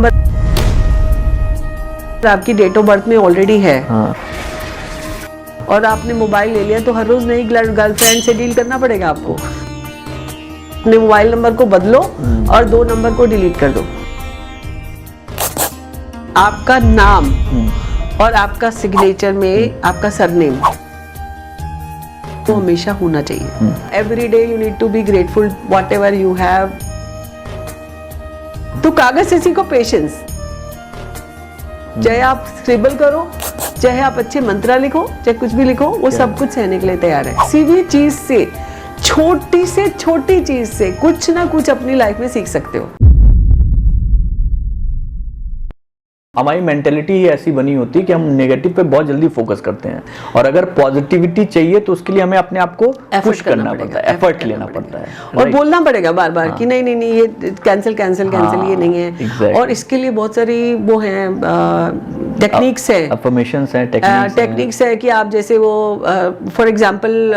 Number आपकी date of birth में already है, हाँ, और आपने मोबाइल ले लिया तो हर रोज नई गर्लफ्रेंड से डील करना पड़ेगा आपको। अपने मोबाइल नंबर को बदलो और 2 नंबर को डिलीट कर दो। आपका नाम और आपका सिग्नेचर में आपका सरनेम तो हमेशा होना चाहिए। Every day you need to be grateful whatever you have. तो कागज से सीखो पेशेंस। चाहे आप स्क्रिबल करो, चाहे आप अच्छे मंत्रा लिखो, चाहे कुछ भी लिखो, वो सब कुछ सहने के लिए तैयार है। किसी भी चीज से छोटी चीज से कुछ ना कुछ अपनी लाइफ में सीख सकते हो। हमारी मेंटेलिटी ही ऐसी बनी होती है कि हम नेगेटिव पे बहुत जल्दी फोकस करते हैं, और अगर पॉजिटिविटी चाहिए तो उसके लिए हमें अपने आप को पुश करना पड़ता है, एफर्ट लेना पड़ता है, और बोलना पड़ेगा बार बार कि नहीं नहीं नहीं ये कैंसिल ये नहीं है। exactly. और इसके लिए बहुत सारी वो हैं टेक्निक्स है, अफर्मेशंस हैं, टेक्निक्स है कि आप जैसे वो फॉर एग्जांपल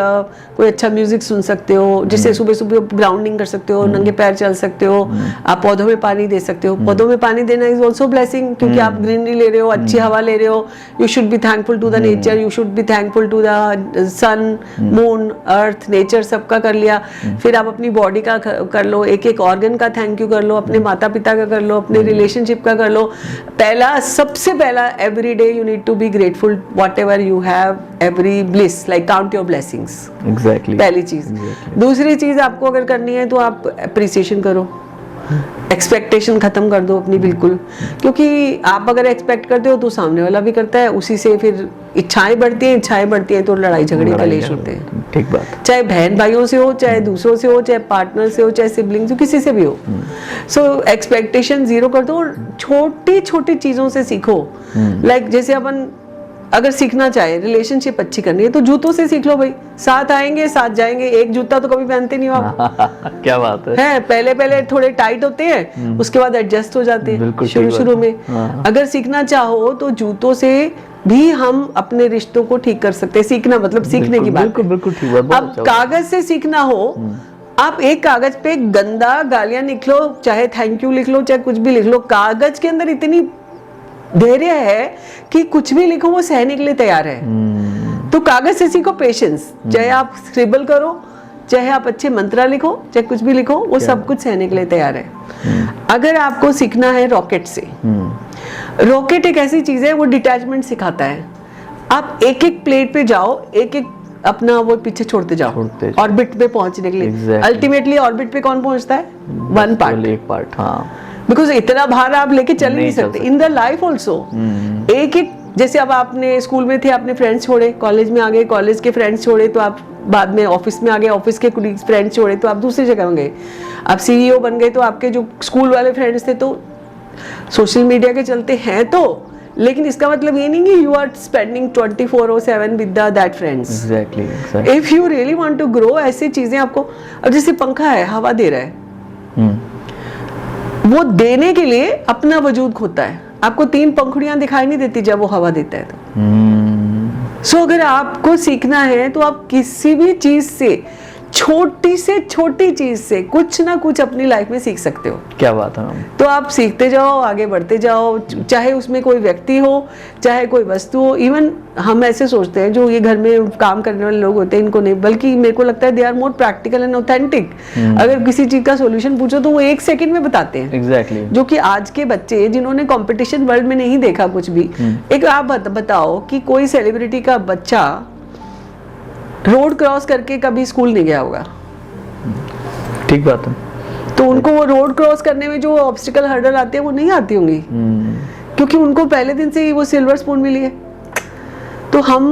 कोई अच्छा म्यूजिक सुन सकते हो, जिससे सुबह सुबह ग्राउंडिंग कर सकते हो, नंगे पैर चल सकते हो, आप पौधों में पानी दे सकते हो। पौधों में पानी देना इज ऑल्सो ब्लेसिंग, क्योंकि आप ग्रीनरी ले रहे हो, अच्छी हवा ले रहे हो। You should be thankful to the nature, you should be thankful to the sun, moon, earth, nature, सबका कर लिया। फिर आप अपनी बॉडी का कर लो, एक एक ऑर्गन का थैंक यू कर लो, अपने माता पिता का कर लो, अपने रिलेशनशिप का कर लो। सबसे पहला every day you need to be grateful whatever you have, every bliss, like count your blessings. Exactly, पहली चीज। दूसरी चीज आपको अगर करनी है तो आप अप्रिसिएशन करो, एक्सपेक्टेशन खत्म कर दो अपनी, बिल्कुल। क्योंकि आप अगर एक्सपेक्ट करते हो तो सामने वाला भी करता है, उसी से फिर इच्छाएं बढ़ती हैं तो लड़ाई झगड़े कलेश होते हैं। ठीक बात। चाहे बहन भाइयों से हो, चाहे दूसरों से हो, चाहे पार्टनर से हो, चाहे सिबलिंग, किसी से भी हो। सो एक्सपेक्टेशन जीरो कर दो और छोटी छोटी चीजों से सीखो। लाइक जैसे अपन अगर सीखना चाहे रिलेशनशिप अच्छी करनी है तो जूतों से सीख लो भाई। साथ आएंगे साथ जाएंगे, एक जूता तो कभी पहनते नहीं हो आप। क्या बात है। पहले थोड़े टाइट होते हैं, उसके बाद एडजस्ट हो जाते हैं शुरू में। अगर सीखना चाहो तो जूतों से भी हम अपने रिश्तों को ठीक कर सकते हैं। सीखना मतलब सीखने की बात। बिल्कुल ठीक बात। अब कागज से सीखना हो, आप एक कागज पे गंदा गालियां लिख लो, चाहे थैंक यू लिख लो, चाहे कुछ भी लिख लो। कागज के अंदर इतनी धैर्य है कि कुछ भी लिखो वो सहने के लिए तैयार है। तो कागज से सीखो पेशेंस। चाहे आप स्क्रिबल करो, चाहे आप अच्छे मंत्रा लिखो, चाहे कुछ भी लिखो, वो सब कुछ सहने के लिए तैयार है। अगर आपको सीखना है रॉकेट से, रॉकेट एक ऐसी चीज है, वो डिटैचमेंट सिखाता है। आप एक एक प्लेट पे जाओ, एक एक अपना वो पीछे छोड़ते जाओ ऑर्बिट पे पहुंचने के लिए। अल्टीमेटली ऑर्बिट पे कौन पहुंचता है? वन पार्ट, एक पार्ट। हाँ, बिकॉज इतना भार आप लेके चल नहीं सकते। इन द लाइफ ऑल्सो एक एक, जैसे अब आपने स्कूल में थे, आपने फ्रेंड्स छोड़े, कॉलेज में आ गए, कॉलेज के फ्रेंड्स छोड़े तो आप बाद में ऑफिस में आ गए, ऑफिस के फ्रेंड्स छोड़े तो आप दूसरी जगह में गए। आप सीईओ बन गए तो आपके जो स्कूल वाले फ्रेंड्स थे तो सोशल मीडिया के चलते हैं तो, लेकिन इसका मतलब ये नहीं कि you are spending 24/7 with that friends. Exactly. If you really want to grow, ऐसी चीजें आपको, अब जैसे पंखा है, हवा दे रहा है, वो देने के लिए अपना वजूद खोता है। आपको 3 पंखुड़ियां दिखाई नहीं देती जब वो हवा देता है तो। सो अगर आपको सीखना है तो आप किसी भी चीज से, छोटी चीज से कुछ ना कुछ अपनी लाइफ में सीख सकते हो। क्या बात है। तो आप सीखते जाओ, आगे बढ़ते जाओ, चाहे उसमें कोई व्यक्ति हो, चाहे कोई वस्तु हो। इवन हम ऐसे सोचते हैं, जो ये घर में काम करने वाले लोग होते हैं, इनको नहीं, बल्कि मेरे को लगता है they are more practical and authentic. अगर किसी चीज का सोल्यूशन पूछो तो वो 1 सेकंड में बताते हैं। एग्जैक्टली। जो कि आज के बच्चे जिन्होंने कंपटीशन वर्ल्ड में नहीं देखा कुछ भी। एक आप बताओ कि कोई सेलिब्रिटी का बच्चा रोड क्रॉस करके कभी स्कूल नहीं गया होगा। ठीक बात है। तो उनको वो रोड क्रॉस करने में जो ऑब्स्टिकल हर्डल आते हैं वो नहीं आती होंगी, क्योंकि उनको पहले दिन से ही वो सिल्वर स्पून मिली है। तो हम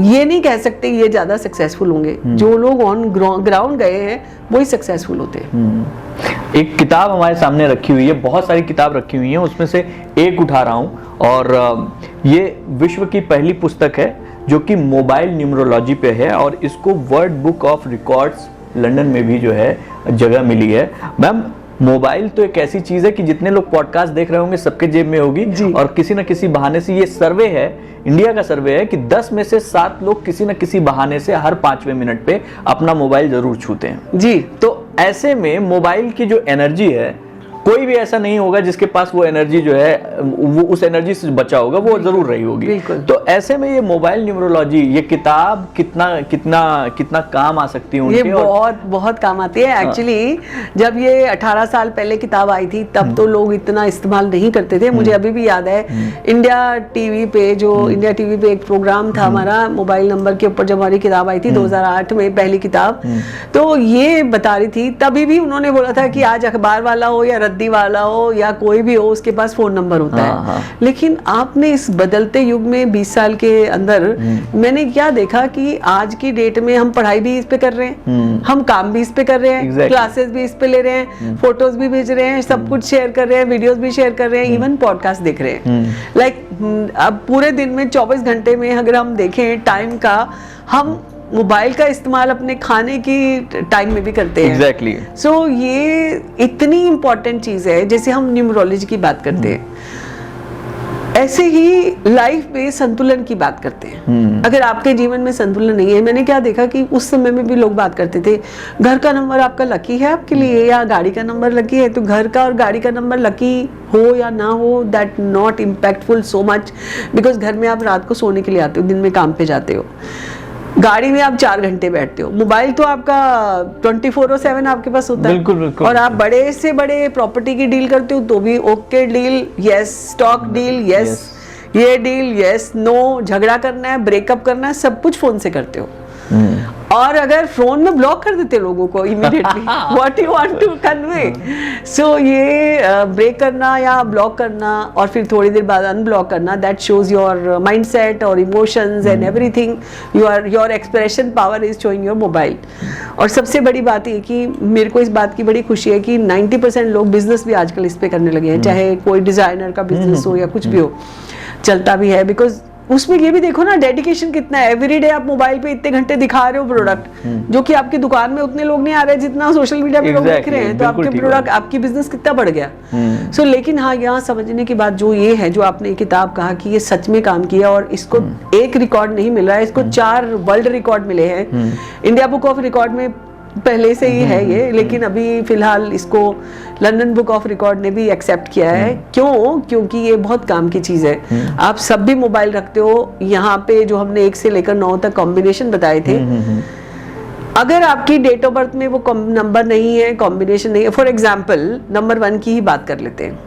ये नहीं कह सकते ये ज्यादा सक्सेसफुल होंगे। जो लोग ऑन ग्राउंड गए हैं वही सक्सेसफुल होते हैं। एक किताब हमारे सामने रखी हुई है, बहुत सारी किताब रखी हुई हैं, उसमें से एक उठा रहा हूँ, और ये विश्व की पहली पुस्तक है जो कि मोबाइल न्यूमरोलॉजी पे है, और इसको world book of records London में भी जो है जगह मिली है। मैम, मोबाइल तो एक ऐसी चीज है कि जितने लोग पॉडकास्ट देख रहे होंगे सबके जेब में होगी, और किसी न किसी बहाने से, ये सर्वे है, इंडिया का सर्वे है, कि 10 में से 7 लोग किसी न किसी बहाने से हर 5वें मिनट पे अपना मोबाइल जरूर छूते हैं। जी। तो ऐसे में मोबाइल की जो एनर्जी है, कोई भी ऐसा नहीं होगा जिसके पास वो एनर्जी जो है वो उस एनर्जी से बचा होगा, वो जरूर रही होगी। बिल्कुल। तो ऐसे में ये मोबाइल न्यूमरोलॉजी, ये किताब कितना कितना कितना काम आ सकती है ये उनके? बहुत बहुत काम आती है एक्चुअली। जब ये 18 साल पहले किताब आई थी तब तो लोग इतना इस्तेमाल नहीं करते थे। मुझे अभी भी याद है इंडिया टीवी पे एक प्रोग्राम था हमारा, मोबाइल नंबर के ऊपर जब हमारी किताब आई थी 2008 में, पहली किताब, तो ये बता रही थी, तभी भी उन्होंने बोला था कि आज अखबार वाला हो या रद्दी वाला हो या कोई भी हो, उसके पास फोन नंबर होता है। लेकिन आपने इस बदलते युग में 20 साल के अंदर मैंने क्या देखा कि आज की डेट में हम पढ़ाई भी इस पे कर रहे हैं, हम काम भी इस पे कर रहे हैं, क्लासेस भी इस पे ले रहे हैं, फोटोज भी भेज रहे हैं, सब कुछ शेयर कर रहे हैं, वीडियोस भी शेयर कर रहे हैं, इवन पॉडकास्ट देख रहे हैं। लाइक अब पूरे दिन में 24 घंटे में अगर हम देखें टाइम का, हम मोबाइल का इस्तेमाल अपने खाने की टाइम में भी करते हैं। एग्जैक्टली। सो ये इतनी इम्पोर्टेंट चीज है। जैसे हम न्यूमरोलॉजी की बात करते हैं, ऐसे ही लाइफ में संतुलन की बात करते हैं। अगर आपके जीवन में संतुलन नहीं है, मैंने क्या देखा कि उस समय में भी लोग बात करते थे, घर का नंबर आपका लकी है आपके लिए या गाड़ी का नंबर लकी है, तो घर का और गाड़ी का नंबर लकी हो या ना हो, that not impactful so much, because घर में आप रात को सोने के लिए आते हो, दिन में काम पे जाते हो, गाड़ी में आप 4 घंटे बैठते हो, मोबाइल तो आपका 24/7 आपके पास होता है। बिल्कुल बिल्कुल। और आप बड़े से बड़े प्रॉपर्टी की डील करते हो तो भी okay deal, yes, stock deal, yes, ये डील, यस, नो, झगड़ा करना है, ब्रेकअप करना है, सब कुछ फोन से करते हो। और अगर फोन में ब्लॉक कर देते लोगों को immediately, what you want to convey. So ये ब्रेक करना या ब्लॉक करना और फिर थोड़ी देर बाद अनब्लॉक करना, दैट शोज योर माइंडसेट और emotions and everything, your expression power is showing your mobile. और सबसे बड़ी बात ये कि मेरे को इस बात की बड़ी खुशी है कि 90% लोग बिजनेस भी आजकल इस पे करने लगे हैं, चाहे कोई डिजाइनर का बिजनेस हो या कुछ भी हो, चलता भी है। बिकॉज उसमें ये भी देखो ना डेडिकेशन कितना है। एवरीडे आप मोबाइल पे इतने घंटे दिखा रहे हो प्रोडक्ट, जो कि आपकी दुकान में उतने लोग नहीं आ रहे जितना सोशल मीडिया पे लोग देख रहे हैं, तो आपके प्रोडक्ट, आपकी बिजनेस कितना बढ़ गया। सो लेकिन हाँ, यहाँ समझने की बात जो ये है, जो आपने किताब कहा कि ये सच में काम किया, और इसको एक रिकॉर्ड नहीं मिल रहा है, इसको 4 वर्ल्ड रिकॉर्ड मिले हैं। इंडिया बुक ऑफ रिकॉर्ड में पहले से ही है ये, लेकिन अभी फिलहाल इसको लंदन बुक ऑफ रिकॉर्ड ने भी एक्सेप्ट किया है। क्यों? क्योंकि ये बहुत काम की चीज है। आप सब भी मोबाइल रखते हो, यहाँ पे जो हमने 1 से लेकर 9 तक कॉम्बिनेशन बताए थे, अगर आपकी डेट ऑफ बर्थ में वो नंबर नहीं है, कॉम्बिनेशन नहीं है, फॉर एग्जाम्पल नंबर 1 की ही बात कर लेते हैं।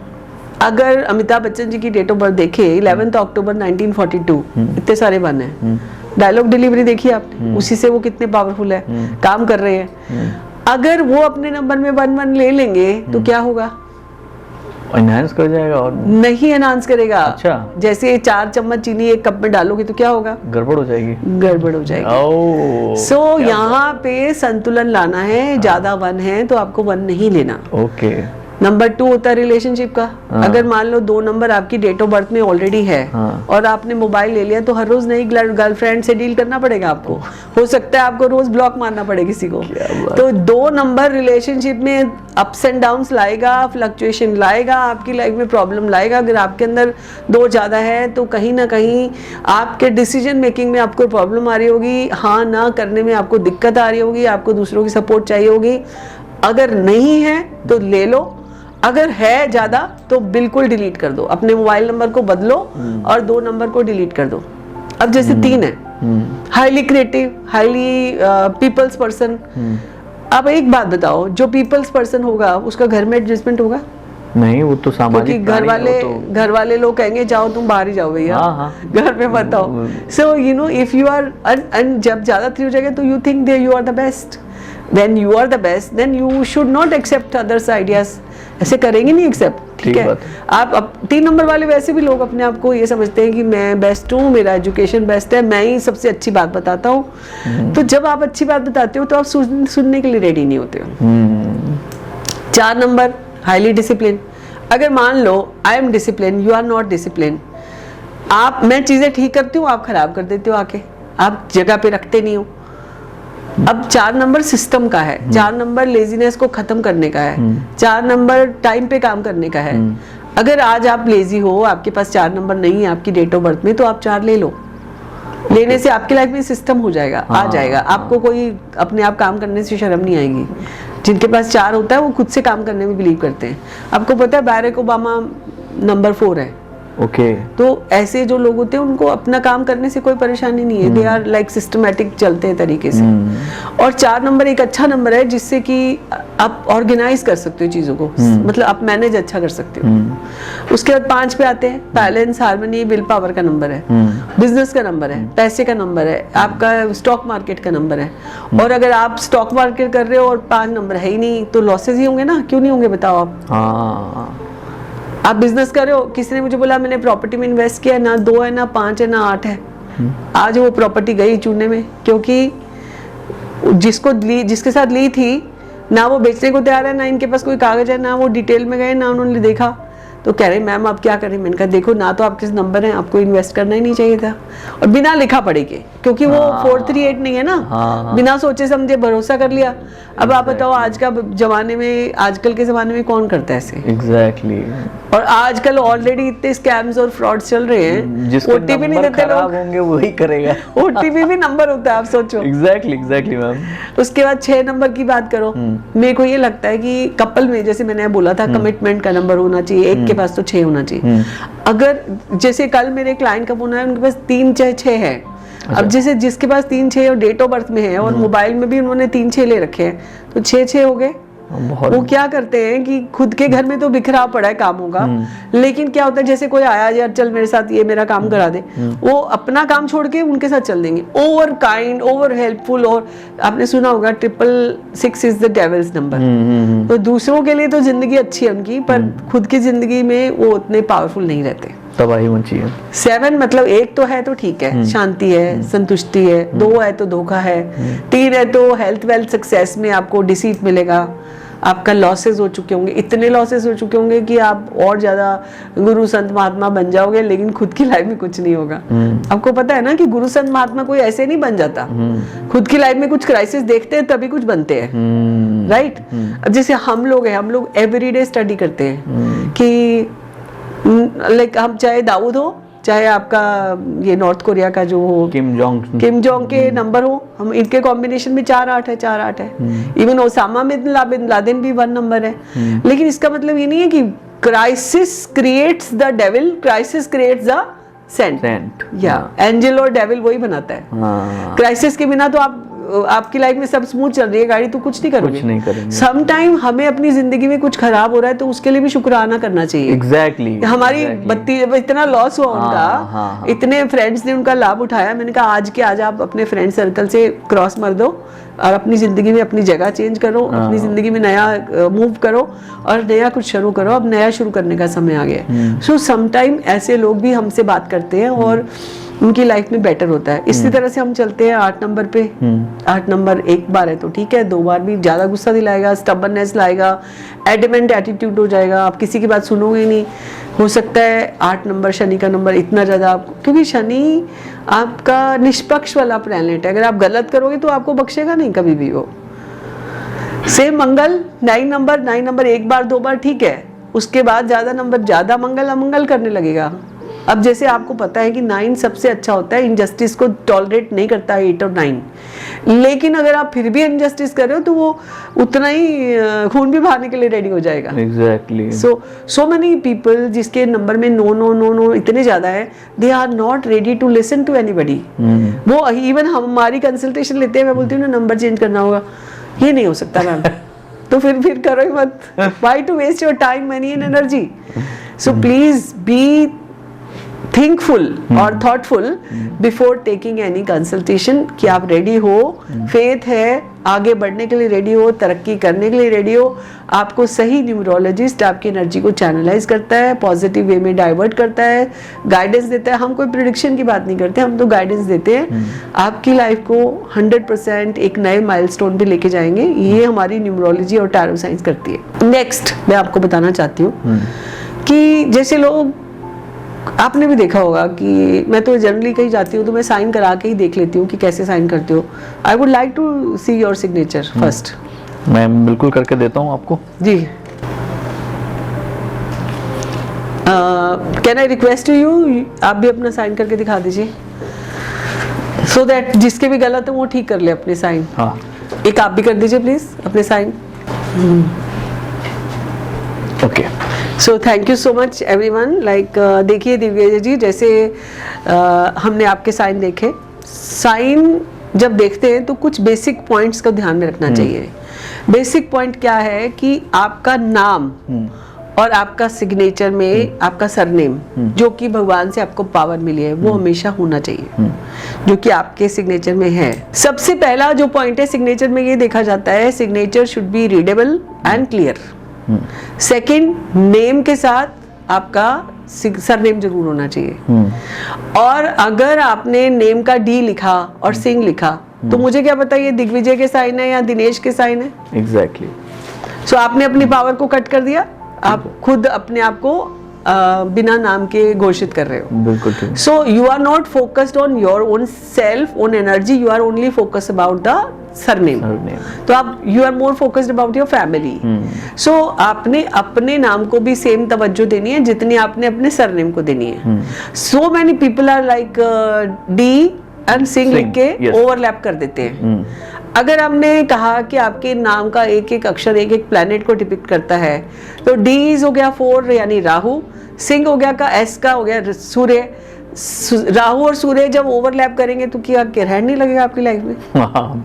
अगर अमिताभ बच्चन जी की डेट ऑफ बर्थ देखे 11 अक्टूबर 1942, इतने सारे 1 है। डायलॉग डिलीवरी देखिए आपने, उसी से वो कितने पावरफुल है, काम कर रहे हैं। अगर वो अपने नंबर में 1 ले लेंगे तो क्या होगा? एनहांस कर जाएगा और नहीं एनहांस करेगा। अच्छा। जैसे 4 चम्मच चीनी एक कप में डालोगे तो क्या होगा? गड़बड़ हो जाएगी। गड़बड़ हो जाएगी। सो यहाँ पे संतुलन लाना है। ज्यादा 1 है तो आपको 1 नहीं लेना। ओके। नंबर 2 होता है रिलेशनशिप का। अगर मान लो 2 नंबर आपकी डेट ऑफ बर्थ में ऑलरेडी है और आपने मोबाइल ले लिया, तो हर रोज नई गर्लफ्रेंड से डील करना पड़ेगा आपको। हो सकता है आपको रोज ब्लॉक मारना पड़े किसी को। तो 2 नंबर रिलेशनशिप में अप्स एंड डाउन्स लाएगा, फ्लक्चुएशन लाएगा, आपकी लाइफ में प्रॉब्लम लाएगा। अगर आपके अंदर 2 ज्यादा है तो कहीं ना कहीं आपके डिसीजन मेकिंग में आपको प्रॉब्लम आ रही होगी, हाँ ना करने में आपको दिक्कत आ रही होगी, आपको दूसरों की सपोर्ट चाहिए होगी। अगर नहीं है तो ले लो, अगर है ज्यादा तो बिल्कुल डिलीट कर दो। अपने मोबाइल नंबर को बदलो और 2 नंबर को डिलीट कर दो। अब जैसे 3 है, highly creative, highly peoples person. अब एक बात बताओ, जो पीपल्स पर्सन होगा उसका घर में एडजस्टमेंट होगा? नहीं, वो तो सामाजिक घर वाले लोग कहेंगे जाओ तुम बाहर ही जाओ भैया, घर में मत आओ। So you know if you are, and जब ज्यादा 3 हो जाएगा तो you think they you are the best. When you are the best, then you should not accept others' ideas. ऐसे करेंगे नहीं एक्सेप्ट, ठीक है? आप 3 नंबर वाले वैसे भी लोग अपने आप को ये समझते हैं कि मैं बेस्ट हूँ, मेरा एजुकेशन बेस्ट है, मैं ही सबसे अच्छी बात बताता हूँ। तो जब आप अच्छी बात बताते हो तो आप सुनने के लिए रेडी नहीं होते हो। 4 नंबर हाईली डिसिप्लिन। अगर मान लो I am discipline, you are not discipline. मैं चीजें ठीक करती हूँ, आप खराब कर देते हो आके, आप जगह पे रखते नहीं हो। अब 4 नंबर सिस्टम का है, 4 नंबर लेजीनेस को खत्म करने का है, 4 नंबर टाइम पे काम करने का है। अगर आज आप लेजी हो, आपके पास 4 नंबर नहीं है आपकी डेट ऑफ बर्थ में, तो आप 4 ले लो। लेने से आपकी लाइफ में सिस्टम हो जाएगा, आ जाएगा। आपको कोई अपने आप काम करने से शर्म नहीं आएगी। जिनके पास 4 होता है वो खुद से काम करने में बिलीव करते हैं। आपको पता है बैरक ओबामा नंबर 4 है। ओके। तो ऐसे जो लोग होते हैं उनको अपना काम करने से कोई परेशानी नहीं है, दे आर लाइक सिस्टमैटिक चलते हैं तरीके से। और 4 नंबर एक अच्छा नंबर है जिससे कि आप ऑर्गेनाइज कर सकते हो चीज़ों को, मतलब आप मैनेज अच्छा कर सकते हो। उसके बाद 5 पे आते हैं, बैलेंस, हार्मनी, विल पावर का नंबर है, बिजनेस का नंबर है, पैसे का नंबर है, आपका स्टॉक मार्केट का नंबर है। और अगर आप स्टॉक मार्केट कर रहे हो और 5 नंबर है ही नहीं तो लॉसेज ही होंगे ना, क्यों नहीं होंगे बताओ आप। हाँ, आप बिजनेस कर रहे हो, किसी ने मुझे बोला मैंने प्रॉपर्टी में इन्वेस्ट किया, ना 2 है ना 5 है ना 8 है, आज वो प्रॉपर्टी गई चूने में, क्योंकि जिसके साथ ली थी ना वो बेचने को तैयार है, ना इनके पास कोई कागज है, ना वो डिटेल में गए, ना उन्होंने देखा। तो कह रहे मैम आप क्या करें। मैंने कहा देखो ना तो आपके नंबर हैं, आपको इन्वेस्ट करना ही नहीं चाहिए था, और बिना लिखा पढ़े के, क्योंकि वो 438 नहीं है ना। बिना सोचे समझे भरोसा कर लिया। अब आप बताओ आज का जमाने में, आजकल के जमाने में कौन करता है ऐसे। एग्जैक्टली। और आजकल ऑलरेडी इतने स्कैम्स और फ्रॉड्स चल रहे हैं, जिसके ओटीपी नहीं देते लोग, होंगे वही करेगा। ओटीपी भी नंबर होता है, आप सोचो। Exactly ma'am. उसके बाद 6 नंबर की बात करो, मेरे को ये लगता है कि कपल में, जैसे मैंने बोला था, कमिटमेंट का नंबर होना चाहिए, एक के पास तो 6 होना चाहिए। अगर जैसे कल मेरे क्लाइंट का फोन आया, उनके पास 3 6 है। अब जैसे जिसके पास 3 6 और डेट ऑफ बर्थ में है और मोबाइल में भी उन्होंने 3 6 ले रखे हैं, तो 6 6 हो गए। वो क्या करते हैं कि खुद के घर में तो बिखरा पड़ा है कामों का, लेकिन क्या होता है जैसे कोई आया, यार चल मेरे साथ ये मेरा काम करा दे, वो अपना काम छोड़ के उनके साथ चल देंगे। Over kind, over helpful. और आपने सुना होगा 666 इज द डेविल्स नंबर। तो दूसरों के लिए तो जिंदगी अच्छी है उनकी, पर खुद की जिंदगी में वो उतने पावरफुल नहीं रहते। तबाही मची है। 7 मतलब 1 तो है तो ठीक है, शांति है, संतुष्टि है। 2 है तो धोखा है। 3 है तो हेल्थ वेल्थ सक्सेस में आपको डिसीट मिलेगा। आपका लॉसेस हो चुके होंगे, इतने लॉसेस हो चुके होंगे कि आप और ज्यादा गुरु संत महात्मा बन जाओगे, लेकिन खुद की लाइफ में कुछ नहीं होगा। आपको पता है ना कि गुरु संत महात्मा कोई ऐसे नहीं बन जाता, खुद की लाइफ में कुछ क्राइसिस देखते हैं तभी कुछ बनते हैं, राइट। अब जैसे हम लोग हैं, हम लोग एवरीडे स्टडी करते हैं कि लाइक हम चाहे दाऊद हो, चाहे आपका ये नॉर्थ कोरिया का जो हो किम जोंग के नंबर हो, हम इनके कॉम्बिनेशन में 4 8 है, 4 8 है। इवन ओसामा बिन लादेन भी 1 नंबर है। लेकिन इसका मतलब ये नहीं है कि crisis creates the devil, crisis creates the saint. या एंजल और डेविल वही बनाता है। क्राइसिस के बिना तो आपकी लाइफ में सब स्मूथ चल रही है गाड़ी, तो कुछ नहीं करोगे। सम टाइम हमें अपनी जिंदगी में कुछ खराब हो रहा है तो उसके लिए भी शुक्राना करना चाहिए। एग्जैक्टली। हमारी बत्ती इतना लॉस हुआ उनका, इतने फ्रेंड्स ने उनका लाभ उठाया। मैंने कहा आज के आज आप अपने फ्रेंड सर्कल से क्रॉस मार दो और अपनी जिंदगी में अपनी जगह चेंज करो, अपनी जिंदगी में नया मूव करो और नया कुछ शुरू करो। अब नया शुरू करने का समय आ गया। सो सम टाइम ऐसे लोग भी हमसे बात करते हैं और उनकी लाइफ में बेटर होता है। इसी तरह से हम चलते हैं 8 नंबर पे। 8 नंबर 1 बार है तो ठीक है, 2 बार भी ज्यादा गुस्सा दिलाएगा, स्टबर्ननेस लाएगा, एडमेंट एटीट्यूड हो जाएगा, आप किसी की बात सुनोगे नहीं। हो सकता है 8 नंबर शनि का नंबर इतना ज्यादा आपको, क्योंकि शनि आपका निष्पक्ष वाला प्लैनेट है, अगर आप गलत करोगे तो आपको बख्शेगा नहीं कभी भी वो। सेम मंगल 9 नंबर 1 बार 2 बार ठीक है, उसके बाद ज्यादा नंबर ज्यादा मंगल अमंगल करने लगेगा। अब जैसे आपको पता है कि 9 सबसे अच्छा होता है, इनजस्टिस को टॉलरेट नहीं करता है 8 और 9, लेकिन अगर आप फिर भी इनजस्टिस कर रहे हो तो वो उतना ही खून भी बहाने के लिए रेडी हो जाएगा। एग्जैक्टली। सो मेनी पीपल जिसके नंबर में नो इतने ज्यादा है, they are not ready to listen to anybody. वो इवन हमारी कंसल्टेशन लेते हैं, मैं बोलती हूँ ना नंबर चेंज करना होगा, ये नहीं हो सकता मैम। तो फिर करो ही मत, why to waste your time money and energy. So please be thinkful और thoughtful before taking any consultation, कि आप रेडी हो, फेथ है, आगे बढ़ने के लिए रेडी हो, तरक्की करने के लिए रेडी हो। आपको सही न्यूमरोलॉजिस्ट आपकी एनर्जी को चैनलाइज करता है, पॉजिटिव वे में डाइवर्ट करता है, गाइडेंस देता है। हम कोई प्रेडिक्शन की बात नहीं करते, हम तो गाइडेंस देते हैं। आपकी लाइफ को 100% एक नए माइलस्टोन पे लेके जाएंगे, ये हमारी न्यूमरोलॉजी और टैरो साइंस करती है। नेक्स्ट मैं आपको बताना चाहती हूँ कि जैसे लोग, आपने भी देखा होगा कि मैं तो जनरली कहीं जाती हूँ तो मैं साइन करा के ही देख लेती हूँ कि कैसे साइन करते हो। I would like to see your signature first. मैं बिल्कुल करके देता हूँ आपको जी। कैन आई रिक्वेस्ट यू, आप भी अपना साइन करके दिखा दीजिए, सो दैट जिसके भी गलत है वो ठीक कर ले अपने साइन। हाँ। एक आप भी कर दीजिए प्लीज अपने sign. Okay. So thank you so much everyone. Like देखिए दिव्या जी, जैसे हमने आपके साइन देखे, साइन जब देखते हैं तो कुछ बेसिक पॉइंट्स को ध्यान में रखना चाहिए। बेसिक पॉइंट क्या है कि आपका नाम और आपका सिग्नेचर में आपका सरनेम, जो कि भगवान से आपको पावर मिली है, वो हमेशा होना चाहिए, जो कि आपके सिग्नेचर में है। सबसे पहला जो पॉइंट है सिग्नेचर में, ये देखा जाता है signature should be readable and clear. Second, name के साथ आपका सरनेम जरूर होना चाहिए। और अगर आपने नेम का डी लिखा और सिंह लिखा, तो मुझे क्या पता ये दिग्विजय के साइन है या दिनेश के साइन है। एग्जैक्टली। सो आपने अपनी पावर को कट कर दिया, आप खुद अपने आप को बिना नाम के घोषित कर रहे हो। बिल्कुल ठीक। So you are not focused on your own self, own energy, you are only focused about the surname. तो आप you are more focused about your family. So आपने अपने नाम को भी सेम तवज्जो देनी है जितनी आपने अपने सरनेम को देनी है। So many people are like D and Singh लिख के ओवरलैप कर देते हैं। अगर हमने कहा कि आपके नाम का एक एक अक्षर एक एक प्लैनेट को डिपिक्ट करता है, तो डी हो गया 4 यानी राहु, सिंह हो गया का एस का हो गया सूर्य। राहु और सूर्य जब ओवरलैप करेंगे तो क्या ग्रहण नहीं लगेगा आपकी लाइफ में?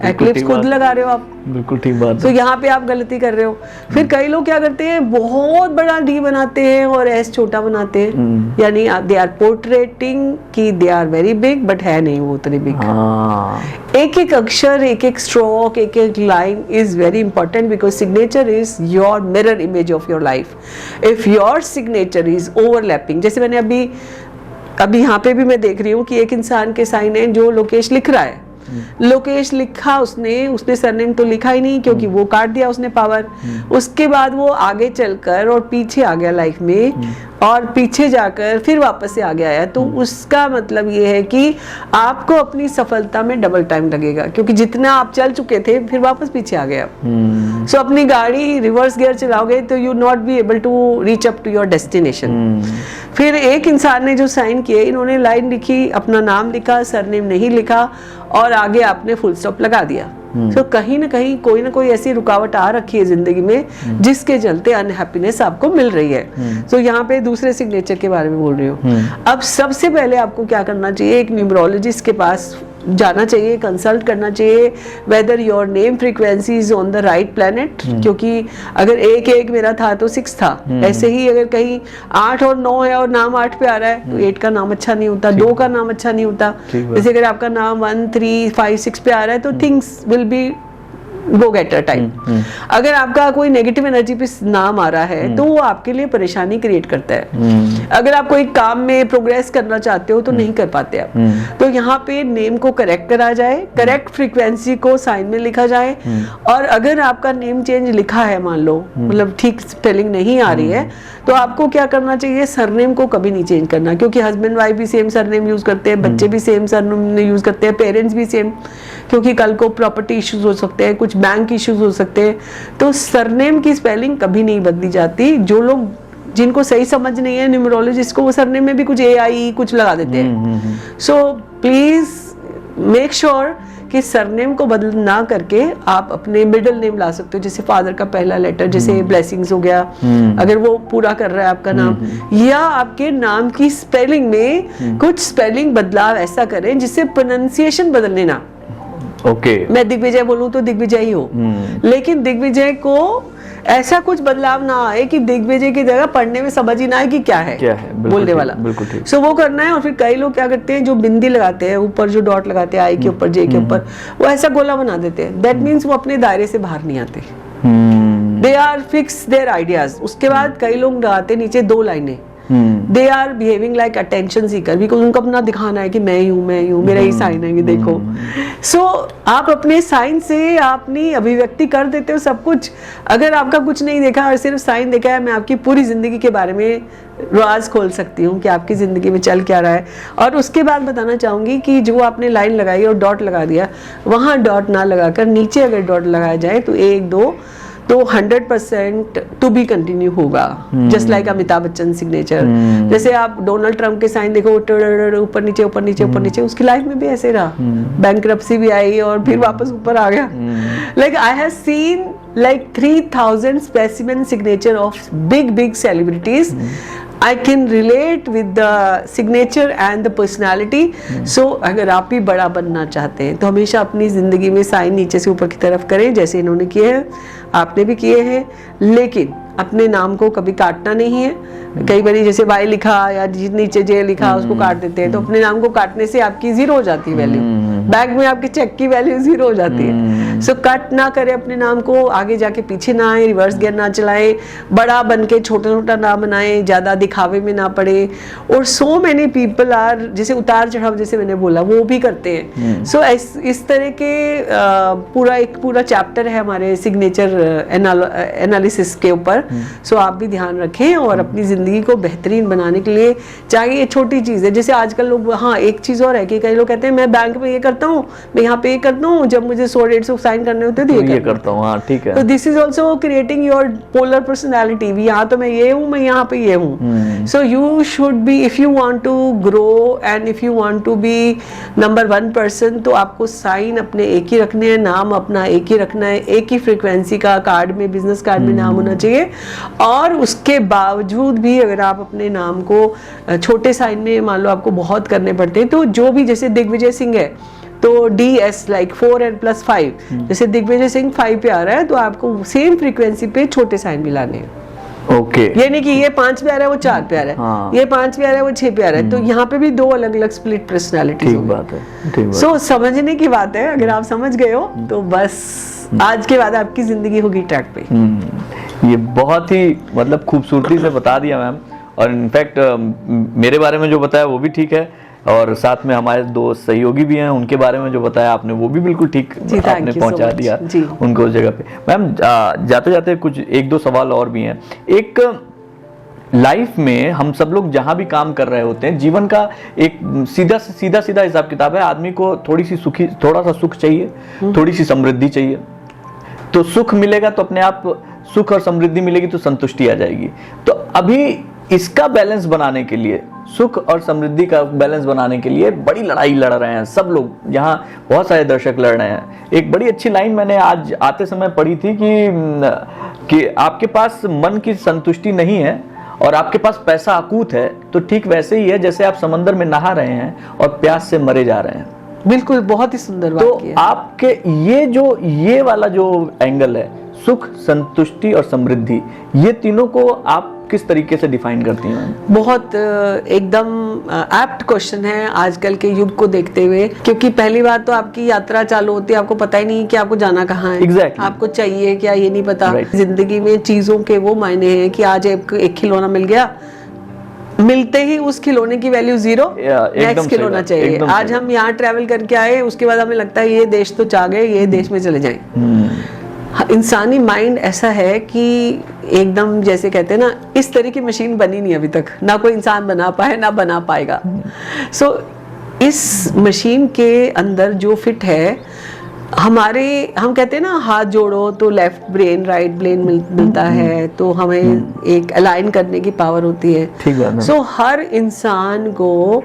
एक्लिप्स खुद लगा रहे हो आप। बिल्कुल ठीक बात। तो यहाँ पे आप गलती कर रहे हो। फिर कई लोग क्या करते हैं, बहुत बड़ा डी बनाते हैं और एस छोटा बनाते हैं, यानी दे आर पोर्ट्रेटिंग कि they are very big, but है नहीं वो उतने बिग। एक एक अक्षर, एक एक स्ट्रोक, एक एक line is very important, because signature is your mirror image of your life. If your signature is overlapping, जैसे मैंने अभी यहाँ पे भी मैं देख रही हूँ कि एक इंसान के साइन है जो लोकेश लिख रहा है। लोकेश लिखा उसने सरनेम तो लिखा ही नहीं, क्योंकि वो काट दिया उसने पावर। उसके बाद वो आगे चलकर और पीछे आ गया लाइफ में, और पीछे जाकर फिर वापस से आगे आया। तो उसका मतलब ये है कि आपको अपनी सफलता में डबल टाइम लगेगा, क्योंकि जितना आप चल चुके थे फिर वापस पीछे आ गए आप। सो अपनी गाड़ी रिवर्स गियर चलाओगे तो you not be able to reach up to your destination. फिर एक इंसान ने जो साइन किए, इन्होंने लाइन लिखी, अपना नाम लिखा, सरनेम नहीं लिखा, और आगे आपने फुल स्टॉप लगा दिया। तो कहीं ना कहीं कोई ना कोई ऐसी रुकावट आ रखी है जिंदगी में जिसके चलते अनहैप्पीनेस आपको मिल रही है। तो यहाँ पे दूसरे सिग्नेचर के बारे में बोल रही हूँ। अब सबसे पहले आपको क्या करना चाहिए, एक न्यूमरोलॉजिस्ट के पास जाना चाहिए, कंसल्ट करना चाहिए whether your name frequency is on the right planet. क्योंकि अगर 1 मेरा था तो 6 था, ऐसे ही अगर कहीं 8 और 9 है और नाम 8 पे आ रहा है तो 8 का नाम अच्छा नहीं होता, 2 का नाम अच्छा नहीं होता। जैसे अगर आपका नाम 1, 3, 5, 6 पे आ रहा है तो things will be go getter time. अगर आपका कोई नेगेटिव एनर्जी पे नाम आ रहा है तो वो आपके लिए परेशानी क्रिएट करता है। अगर आप कोई काम में प्रोग्रेस करना चाहते हो तो नहीं कर पाते आप। तो यहाँ पे नेम को करेक्ट करा जाए, करेक्ट फ्रीक्वेंसी को साइन में लिखा जाए। और अगर आपका नेम चेंज लिखा है, मान लो मतलब ठीक स्पेलिंग नहीं आ रही है, तो आपको क्या करना चाहिए, सरनेम को कभी नहीं चेंज करना। क्योंकि हस्बैंड वाइफ भी सेम सरनेम यूज करते हैं, बच्चे भी सेम सरनेम यूज करते हैं, पेरेंट्स भी सेम, क्योंकि कल को प्रॉपर्टी इश्यूज हो सकते हैं, कुछ बैंक इश्यूज हो सकते हैं। तो सरनेम की स्पेलिंग कभी नहीं बदली जाती। जो लोग जिनको सही समझ नहीं है न्यूमरोलॉजिस्ट को, वो सरनेम में भी कुछ AI कुछ लगा देते हैं। सो प्लीज मेक श्योर कि सरनेम को बदल ना करके आप अपने मिडिल नेम ला सकते हो। जैसे फादर का पहला लेटर, जैसे ब्लेसिंग्स हो गया, अगर वो पूरा कर रहा है आपका नाम, या आपके नाम की स्पेलिंग में कुछ स्पेलिंग बदलाव ऐसा करें जिससे प्रोनाउंसिएशन बदलने ना। मैं दिग्विजय बोलूं तो दिग्विजय ही हो, लेकिन दिग्विजय को ऐसा कुछ बदलाव ना आए कि दिग्विजय की जगह पढ़ने में समझ ही ना आए कि क्या है बोलने वाला। सो वो करना है। और फिर कई लोग क्या करते हैं, जो बिंदी लगाते हैं ऊपर, जो डॉट लगाते हैं आई के ऊपर, जे के ऊपर, वो ऐसा गोला बना देते हैं। दैट मीन्स वो अपने दायरे से बाहर नहीं आते। They are fix their ideas. उसके बाद कई लोग लगाते नीचे 2 लाइनें, they are behaving like attention seeker, because उनको अपना दिखाना है कि मैं ही हूँ, मेरा ही साइन है, ये देखो। सो आप अपने साइन से अपनी अभिव्यक्ति कर देते हो सब कुछ। अगर आपका कुछ नहीं देखा और सिर्फ साइन देखा है, मैं आपकी पूरी जिंदगी के बारे में राज खोल सकती हूँ कि आपकी जिंदगी में चल क्या रहा है। और उसके बाद बताना चाहूंगी कि जो आपने लाइन लगाई और डॉट लगा दिया, वहां डॉट ना लगाकर नीचे अगर डॉट लगाया जाए तो 1, 2 तो 100% टू बी कंटिन्यू होगा। Just like Amitabh Bachchan signature. जैसे आप डोनाल्ड ट्रंप के साइन देखो, ऊपर नीचे ऊपर नीचे ऊपर नीचे, उसकी लाइफ में भी ऐसे रहा। बैंकरप्सी भी आई और फिर वापस ऊपर आ गया। Like I have seen like 3000 specimen signature of big celebrities. I can relate with the signature and the personality. So अगर आप भी बड़ा बनना चाहते हैं तो हमेशा अपनी ज़िंदगी में साइन नीचे से ऊपर की तरफ करें, जैसे इन्होंने किए हैं, आपने भी किए हैं, लेकिन अपने नाम को कभी काटना नहीं है। कई बार जैसे वाई लिखा या नीचे जे लिखा उसको काट देते हैं, तो अपने नाम को काटने से आपकी जीरो हो जाती है वैल्यू, बैंक में आपके चेक की वैल्यू जीरो हो जाती है। सो कट ना करें अपने नाम को, आगे जाके पीछे ना आए, रिवर्स गियर ना चलाएं, बड़ा बन के छोटा छोटा ना बनाएं, ज़्यादा दिखावे में ना पड़े। और सो मैनी पीपल आर, जैसे उतार चढ़ाव जैसे मैंने बोला वो भी करते हैं। सो इस तरह के पूरा चैप्टर है हमारे सिग्नेचर एनालिसिस के ऊपर। सो आप भी ध्यान रखें और अपनी ज़िंदगी को बेहतरीन बनाने के लिए, चाहे ये छोटी चीज़ है, जैसे आजकल लोग, हाँ एक चीज़ और है कि कई लोग कहते हैं मैं बैंक में ये करता हूँ, मैं यहाँ पे ये करता हूँ, जब मुझे 100-150 साइन करने होते हैं तो ये करता हूँ। हाँ ठीक है। तो this is also creating your polar personality. यहाँ तो मैं ये हूँ, मैं यहाँ पे ये हूँ। So you should be, if you want to grow and if you want to be number 1 person, तो आपको साइन अपने एक ही रखने हैं, नाम अपना एक ही रखना है, एक ही फ्रीक्वेंसी का कार्ड में, बिजनेस कार्ड में नाम होना चाहिए। और उसके बावजूद भी अगर आप अपने नाम को छोटे साइन में, मान लो आपको बहुत करने पड़ते हैं, तो जो भी, जैसे दिग्विजय सिंह है तो DS लाइक 4 + 5, जैसे दिग्विजय सिंह 5 पे आ रहा है तो आपको सेम फ्रीक्वेंसी पे छोटे साइन मिलाने हैं। ओके। ये नहीं कि ये 5 पे आ रहा है वो 4 पे आ रहा है, हाँ। ये 5 पे आ रहा है वो 6 पे आ रहा है, तो यहाँ पे भी 2 अलग-अलग स्प्लिट पर्सनालिटीज ठीक बात है, ठीक बात। सो समझने की बात है, अगर आप समझ गए हो तो बस आज के बाद आपकी जिंदगी होगी ट्रैक पे। ये बहुत ही मतलब खूबसूरती से बता दिया मैम, और इनफैक्ट मेरे बारे में जो बताया वो भी ठीक है, और साथ में हमारे 2 सहयोगी भी हैं, उनके बारे में जो बताया आपने वो भी बिल्कुल ठीक आपने पहुंचा दिया उनको उस जगह पे। मैम जाते जाते कुछ 1-2 सवाल और भी हैं। एक लाइफ में हम सब लोग जहां भी काम कर रहे होते हैं, जीवन का एक सीधा हिसाब किताब है। आदमी को थोड़ा सा सुख चाहिए, थोड़ी सी समृद्धि चाहिए, तो सुख मिलेगा तो अपने आप सुख और समृद्धि मिलेगी तो संतुष्टि आ जाएगी। तो अभी इसका बैलेंस बनाने के लिए, सुख और समृद्धि का बैलेंस बनाने के लिए बड़ी लड़ाई लड़ रहे हैं सब लोग, यहाँ बहुत सारे दर्शक लड़ रहे हैं। एक बड़ी अच्छी लाइन मैंने आज आते समय पढ़ी थी कि आपके पास मन की संतुष्टि नहीं है और आपके पास पैसा अकूत है, तो ठीक वैसे ही है जैसे आप समंदर में नहा रहे हैं और प्यास से मरे जा रहे हैं। बिल्कुल, बहुत ही सुंदर बात तो आपके ये वाला जो एंगल है, सुख, संतुष्टि और समृद्धि, ये तीनों को आप किस तरीके से डिफाइन करती हैं? बहुत एकदम एप्ट क्वेश्चन है आजकल के युग को देखते हुए, क्योंकि पहली बात तो आपकी यात्रा चालू होती है, आपको पता ही नहीं कि आपको जाना कहाँ है। Exactly. आपको चाहिए क्या ये नहीं पता। Right. जिंदगी में चीजों के वो मायने हैं कि आज एक खिलौना मिल गया, मिलते ही उस खिलौने की वैल्यू 0, नेक्स्ट खिलौना चाहिए। आज हम यहाँ ट्रैवल करके आए, उसके बाद हमें लगता है ये देश तो चाह गए, ये देश में चले जाएं। इंसानी माइंड ऐसा है कि एकदम, जैसे कहते हैं ना, इस तरह की मशीन बनी नहीं अभी तक, ना कोई इंसान बना पाए ना बना पाएगा। सो इस मशीन के अंदर जो फिट है, हम कहते हैं ना, हाथ जोड़ो तो लेफ्ट ब्रेन राइट ब्रेन मिलता है, तो हमें एक अलाइन करने की पावर होती है। ठीक बात है। सो हर इंसान को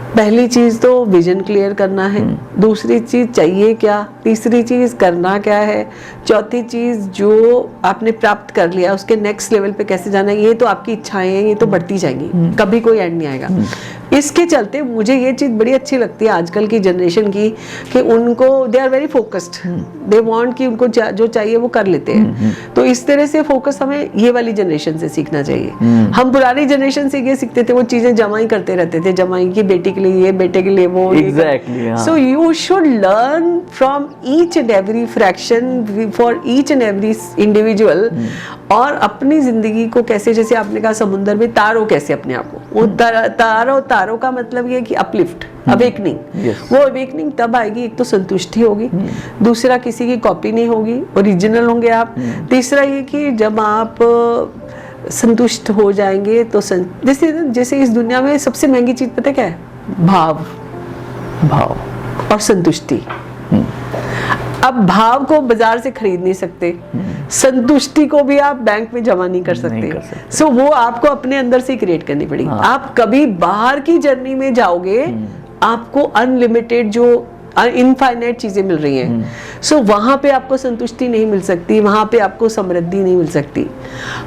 पहली चीज तो विजन क्लियर करना है, दूसरी चीज चाहिए क्या, तीसरी चीज करना क्या है, चौथी चीज जो आपने प्राप्त कर लिया उसके नेक्स्ट लेवल पे कैसे जाना है। ये तो आपकी इच्छाएं हैं, ये तो बढ़ती जाएंगी, कभी कोई एंड नहीं आएगा। इसके चलते मुझे ये चीज बड़ी अच्छी लगती है आजकल की जनरेशन की, कि उनको they are very focused, they want कि उनको जो चाहिए वो कर लेते हैं। तो इस तरह से फोकस हमें ये वाली जनरेशन से सीखना चाहिए। हम पुरानी जनरेशन से ये सीखते थे, वो चीजें जमा ही करते रहते थे, जमाई की बेटी के लिए ये, बेटे के लिए वो। Exactly. So you should learn from each and every fraction for each and every individual, और अपनी जिंदगी को कैसे, जैसे आपने कहा समुद्र में तारो कैसे अपने आप को, वो तारो का मतलब ये कि अपलिफ्ट, अवेकनिंग। वो अवेकनिंग तब आएगी, एक तो संतुष्टि होगी, दूसरा किसी की कॉपी नहीं होगी, ओरिजिनल होंगे आप, तीसरा ये कि जब आप संतुष्ट हो जाएंगे तो जैसे इस दुनिया में सबसे महंगी चीज पता क्या है? भाव और संतुष्टि। अब भाव को बाजार से खरीद नहीं सकते, संतुष्टि को भी आप बैंक में जमा नहीं कर सकते। सो वो आपको अपने अंदर से क्रिएट करनी पड़ेगी। आप कभी बाहर की जर्नी में जाओगे, आपको अनलिमिटेड जो इनफाइनाइट चीजें मिल रही हैं। सो वहां पे आपको संतुष्टि नहीं मिल सकती, वहां पे आपको समृद्धि नहीं मिल सकती।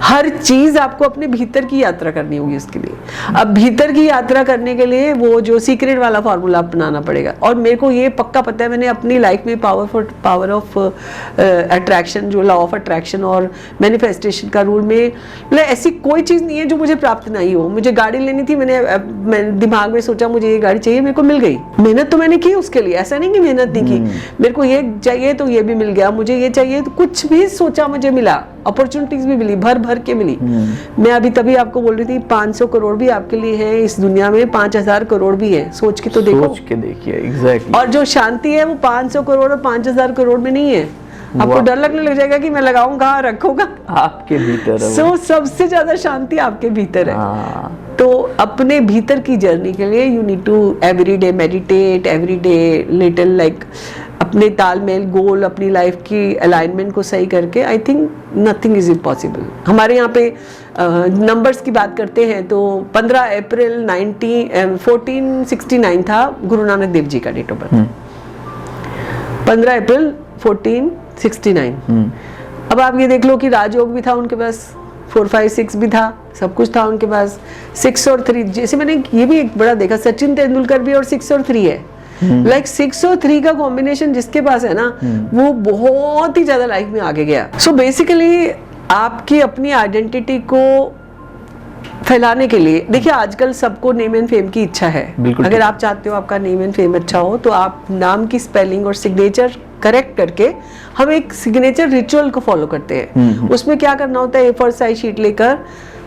हर चीज आपको अपने भीतर की यात्रा करनी होगी उसके लिए। अब भीतर की यात्रा करने के लिए वो जो सीक्रेट वाला फॉर्मूला अपनाना पड़ेगा। और मेरे को ये पक्का पता है, मैंने अपनी लाइफ में पावर ऑफ अट्रैक्शन, जो लॉ ऑफ अट्रैक्शन और मैनिफेस्टेशन का रूल में, मतलब ऐसी कोई चीज नहीं है जो मुझे प्राप्त नहीं हो। मुझे गाड़ी लेनी थी, मैंने दिमाग में सोचा मुझे ये गाड़ी चाहिए, मेरे को मिल गई। मेहनत तो मैंने की उसके लिए, ऐसा नहीं कि मेहनत नहीं की। मेरे को ये चाहिए तो ये भी मिल गया, मुझे ये चाहिए तो कुछ भी सोचा मुझे मिला, अपॉर्चुनिटीज भी मिली, भर भर के मिली। मैं अभी तभी आपको बोल रही थी 500 करोड़ भी आपके लिए है इस दुनिया में, 5000 करोड़ भी है। सोच के तो देखो, सोच के देखिए, एग्जैक्टली। और जो शांति है वो 500 करोड़ और 5000 करोड़ में नहीं है। आपको डर लगने लग जाएगा कि मैं लगाऊंगा, रखूंगा, आपके भीतर है। सबसे ज्यादा शांति आपके भीतर है। तो अपने भीतर की जर्नी के लिए you need to everyday meditate, everyday little like अपने तालमेल, गोल, अपनी लाइफ की अलाइनमेंट को सही करके I think nothing is impossible. हमारे यहाँ पे नंबर्स की बात करते हैं तो 15 अप्रैल 1469 था गुरु नानक देव जी का डेट ऑफ बर्थ। 15 अप्रैल 1469। अब आप ये देख लो कि राजयोग भी था उनके पास, 4, 5, 6 भी था, सब कुछ था उनके पास। 6 और 3, जैसे मैंने ये भी एक बड़ा देखा, सचिन तेंदुलकर भी और 6 और 3 है। लाइक 6 और 3 का कॉम्बिनेशन जिसके पास है ना, वो बहुत ही ज्यादा लाइफ में आगे गया। सो बेसिकली आपकी अपनी आइडेंटिटी को फैलाने के लिए, देखिए आजकल सबको नेम एंड फेम की इच्छा है। अगर आप चाहते हो आपका नेम एंड फेम अच्छा हो तो आप नाम की स्पेलिंग और सिग्नेचर करेक्ट करके हम एक सिग्नेचर रिचुअल को फॉलो करते हैं। उसमें क्या करना होता है, A4 साइज शीट लेकर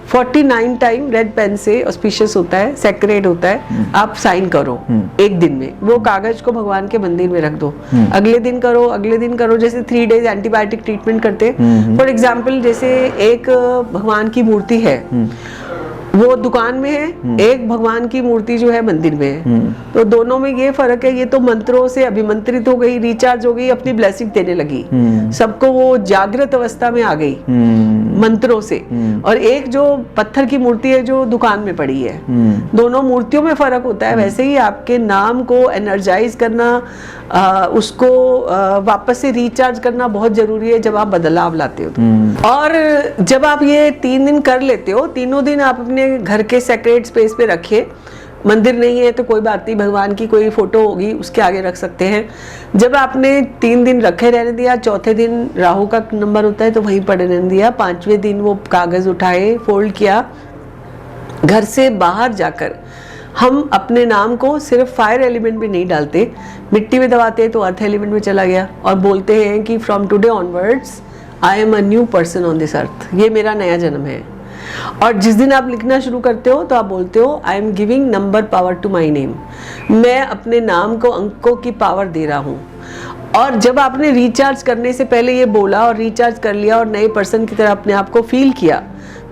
49 टाइम रेड पेन से, ऑस्पिशियस होता है, सेक्रेट होता है, आप साइन करो एक दिन में। वो कागज को भगवान के मंदिर में रख दो, अगले दिन करो, अगले दिन करो। जैसे 3 डेज एंटीबायोटिक ट्रीटमेंट करते हैं। फॉर एग्जाम्पल जैसे एक भगवान की मूर्ति है वो दुकान में है, एक भगवान की मूर्ति जो है मंदिर में है, तो दोनों में ये फर्क है। ये तो मंत्रों से अभिमंत्रित हो गई, रिचार्ज हो गई, अपनी ब्लेसिंग देने लगी, सबको वो जागृत अवस्था में आ गई मंत्रों से। और एक जो पत्थर की मूर्ति है जो दुकान में पड़ी है, दोनों मूर्तियों में फर्क होता है। वैसे ही आपके नाम को एनर्जाइज करना, उसको वापस से रिचार्ज करना बहुत जरूरी है जब आप बदलाव लाते हो तो। और जब आप ये 3 दिन कर लेते हो, तीनों दिन आप अपने घर के सेक्रेट स्पेस पे रखिए। मंदिर नहीं है तो कोई बात नहीं, भगवान की कोई फोटो होगी उसके आगे रख सकते हैं। जब आपने 3 दिन रखे रहने दिया, चौथे दिन राहु का नंबर होता है तो वहीं पड़े रहने दिया, 5वें दिन वो कागज उठाए, फोल्ड किया, घर से बाहर जाकर हम अपने नाम को सिर्फ फायर एलिमेंट में नहीं डालते, मिट्टी में दबाते तो अर्थ एलिमेंट में चला गया, और बोलते हैं कि from today onwards I am a new person on this earth, ये मेरा नया जन्म है। और जिस दिन आप लिखना शुरू करते हो तो आप बोलते हो I am giving number power to my name, मैं अपने नाम को अंकों की पावर दे रहा हूँ। और जब आपने रिचार्ज करने से पहले ये बोला और रिचार्ज कर लिया और नए पर्सन की तरह अपने आप को फील किया,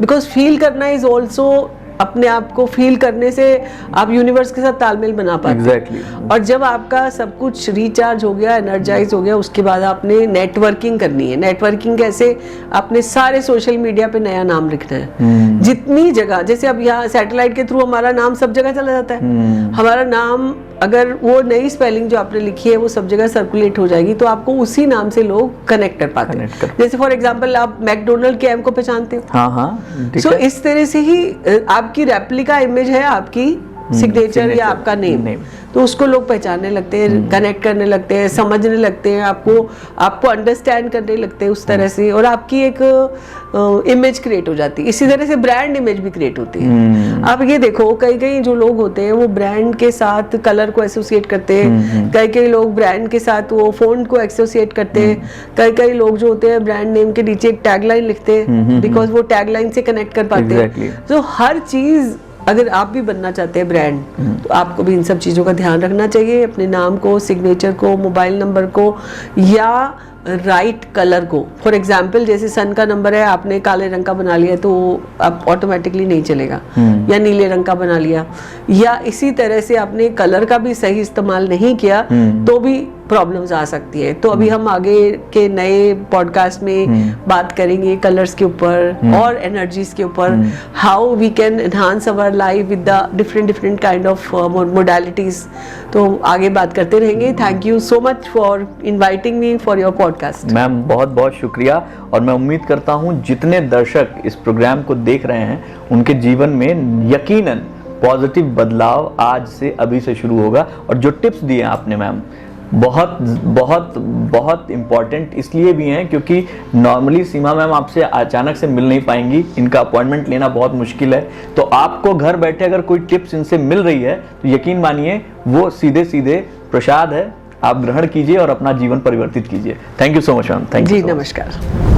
बिकॉज फील करना इज ऑल्सो, अपने आप को फील करने से आप यूनिवर्स के साथ तालमेल बना पाते हैं। और जब आपका सब कुछ रिचार्ज हो गया, एनर्जाइज हो गया, उसके बाद आपने नेटवर्किंग करनी है। नेटवर्किंग कैसे, आपने सारे सोशल मीडिया पे नया नाम लिखना है, जितनी जगह, जैसे अब यहाँ सैटेलाइट के थ्रू हमारा नाम सब जगह चला जाता है। हमारा नाम अगर वो नई स्पेलिंग जो आपने लिखी है वो सब जगह सर्कुलेट हो जाएगी तो आपको उसी नाम से लोग कनेक्ट कर पाते हैं। जैसे फॉर एग्जांपल आप मैकडोनल्ड के एम को पहचानते हो, हाँ। सो इस तरह से ही आपकी रेप्लिका इमेज है आपकी सिग्नेचर या आपका नेम, तो उसको लोग पहचानने लगते हैं, कनेक्ट करने लगते हैं, समझने लगते हैं, आपको अंडरस्टैंड करने लगते हैं उस तरह से, और आपकी एक इमेज क्रिएट हो जाती है। इसी तरह से ब्रांड इमेज भी क्रिएट होती है। आप ये देखो, कई जो लोग होते हैं वो ब्रांड के साथ कलर को एसोसिएट करते हैं, कई लोग ब्रांड के साथ वो फोन को एसोसिएट करते हैं, कई लोग जो होते हैं ब्रांड नेम के नीचे एक टैगलाइन लिखते हैं, बिकॉज वो टैगलाइन से कनेक्ट कर पाते हैं। तो हर चीज, अगर आप भी बनना चाहते हैं ब्रांड, तो आपको भी इन सब चीज़ों का ध्यान रखना चाहिए। अपने नाम को, सिग्नेचर को, मोबाइल नंबर को, या राइट कलर को, फॉर एग्जाम्पल जैसे सन का नंबर है, आपने काले रंग का बना लिया तो अब ऑटोमेटिकली नहीं चलेगा, या नीले रंग का बना लिया, या इसी तरह से आपने कलर का भी सही इस्तेमाल नहीं किया तो भी प्रॉब्लम्स आ सकती है। तो अभी हम आगे के नए पॉडकास्ट में बात करेंगे कलर्स के ऊपर और एनर्जीज के ऊपर, how we can enhance our life with the different kind of modalities. तो आगे बात करते रहेंगे। Thank you so much for inviting me for your podcast. Ma'am बहुत बहुत शुक्रिया, और मैं उम्मीद करता हूँ जितने दर्शक इस प्रोग्राम को देख रहे हैं उनके जीवन में यकीनन पॉजिटिव बदलाव आज से अभी से शुरू होगा। और जो टिप्स दिए आपने मैम बहुत बहुत बहुत इम्पॉर्टेंट इसलिए भी हैं क्योंकि नॉर्मली सीमा मैम आपसे अचानक से मिल नहीं पाएंगी, इनका अपॉइंटमेंट लेना बहुत मुश्किल है। तो आपको घर बैठे अगर कोई टिप्स इनसे मिल रही है तो यकीन मानिए वो सीधे सीधे प्रसाद है, आप ग्रहण कीजिए और अपना जीवन परिवर्तित कीजिए। Thank you so much ma'am. Thank you. जी नमस्कार।